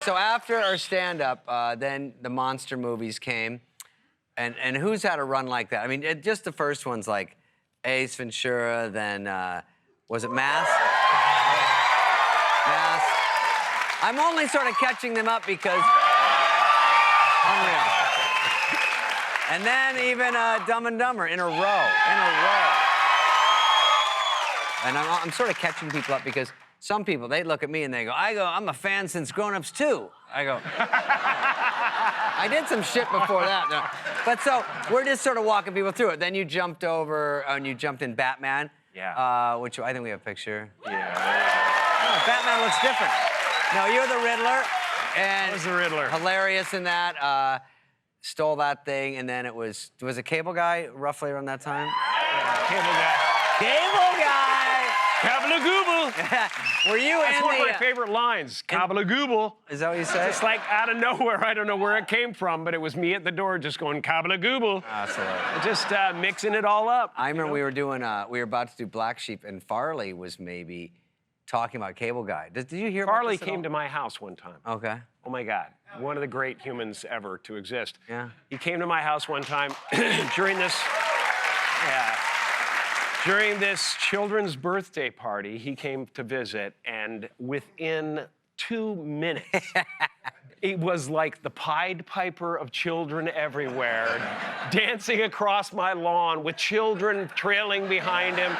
so after our stand-up, then the monster movies came. And who's had a run like that? I mean, just the first one's like Ace Ventura, then, was it Mask? Mask. I'm only sort of catching them up because... Unreal. And then even Dumb and Dumber in a row. And I'm sort of catching people up because some people, they look at me and they go, I'm a fan since Grown Ups 2. I go, I did some shit before that. No. But so, we're just sort of walking people through it. Then you jumped over, and you jumped in Batman. Yeah. Which I think we have a picture. Yeah. Oh, Batman looks different. No, you're the Riddler. And I was the Riddler. Hilarious in that. Stole that thing, and then it was it Cable Guy roughly around that time? Yeah, Cable Guy. Cable Guy! Kabla-gooble! Were you That's in one the... of my favorite lines. Kabla-gooble. Is that what you say? Just like out of nowhere, I don't know where it came from, but it was me at the door just going kabla-gooble. Absolutely. Just mixing it all up. I remember we were doing, we were about to do Black Sheep, and Farley was maybe talking about Cable Guy. Did you hear Farley about this at came all? to my house one time. Okay. Oh my God, one of the great humans ever to exist. Yeah. He came to my house one time during this children's birthday party. He came to visit, and within 2 minutes, it was like the Pied Piper of children everywhere, dancing across my lawn with children trailing behind him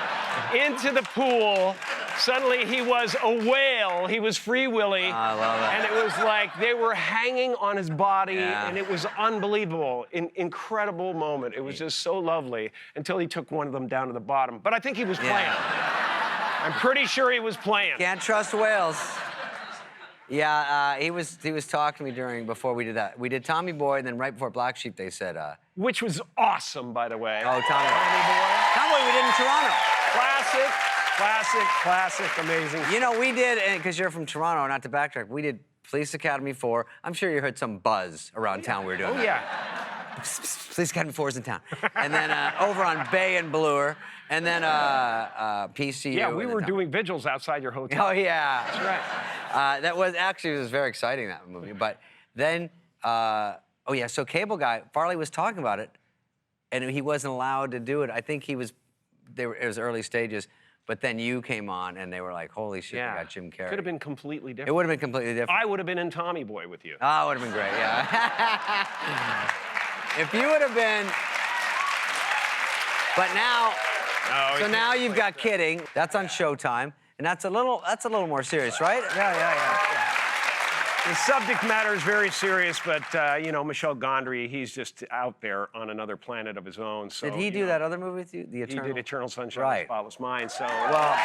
into the pool. Suddenly he was a whale. He was Free Willy. I love it. And it was like they were hanging on his body, Yeah. and it was unbelievable. Incredible moment. It was just so lovely until he took one of them down to the bottom. But I think he was playing. I'm pretty sure he was playing. Can't trust whales. Yeah, he was talking to me before we did that. We did Tommy Boy, and then right before Black Sheep, they said, Which was awesome, by the way. oh, Tommy Boy. Tommy Boy we did in Toronto. Classic, amazing. You know, we did, because you're from Toronto, not to backtrack, we did Police Academy 4. I'm sure you heard some buzz around town we were doing Oh, that. yeah. Police Academy 4 is in town. And then over on Bay and Bloor, and then PCU. Yeah, we and were then doing vigils outside your hotel. Oh, yeah. That's right. That was actually, it was very exciting, that movie. But then, oh yeah, so Cable Guy, Farley was talking about it, and he wasn't allowed to do it. I think it was early stages, but then you came on, and they were like, holy shit, Yeah. we got Jim Carrey. Could have been completely different. It would have been completely different. I would have been in Tommy Boy with you. Oh, it would have been great, yeah. If you would have been, but now, so now you've got Kidding. That's on Showtime, and that's a little more serious, right? Yeah. The subject matter is very serious, but, you know, Michel Gondry, he's just out there on another planet of his own. So, Did he do that other movie with you? The Eternal? He did Eternal Sunshine of the Right. Spotless Mind, so... Well,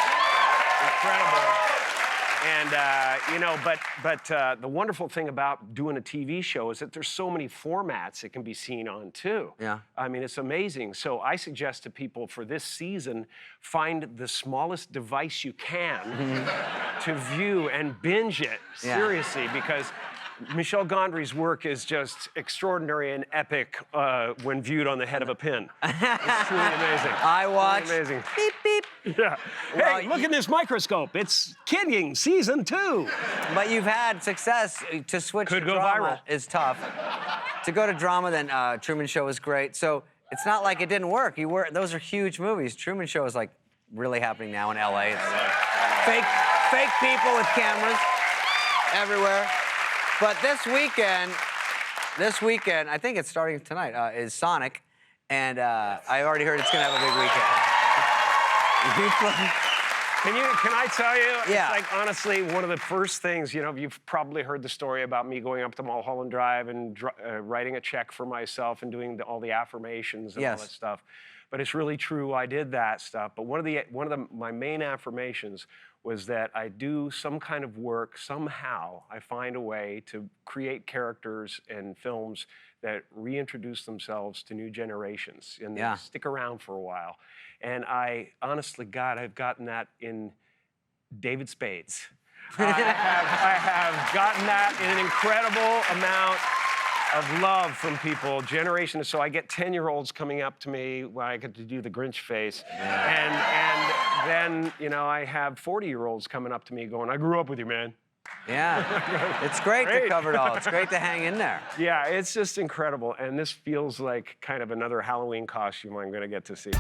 incredible. And, you know, but the wonderful thing about doing a TV show is that there's so many formats it can be seen on, too. Yeah. I mean, it's amazing. So I suggest to people for this season, find the smallest device you can to view and binge it, Yeah. seriously, because Michel Gondry's work is just extraordinary and epic when viewed on the head of a pin. It's truly amazing. I watched. Truly amazing. Beep, beep. Yeah. Well, Hey, look at this microscope. It's Kidding, season 2. But you've had success. To switch Could to go drama viral. is tough. To go to drama, then Truman Show was great. So it's not like it didn't work. Those are huge movies. Truman Show is like really happening now in LA. It's fake people with cameras everywhere. But this weekend, I think it's starting tonight, is Sonic. And I already heard it's gonna have a big weekend. Can I tell you? Yeah. It's like, honestly, one of the first things, you know, you've probably heard the story about me going up to Mulholland Drive and writing a check for myself and doing all the affirmations and all that stuff. But it's really true, I did that stuff. But one of my main affirmations was that I do some kind of work, somehow I find a way to create characters and films that reintroduce themselves to new generations and they stick around for a while. And honestly, God, I've gotten that in David Spades. I have gotten that in an incredible amount of love from people, generations. So I get 10-year-olds coming up to me when I get to do the Grinch face. And then, you know, I have 40-year-olds coming up to me going, I grew up with you, man. Yeah. It's great to cover it all. It's great to hang in there. Yeah, it's just incredible. And this feels like kind of another Halloween costume I'm going to get to see.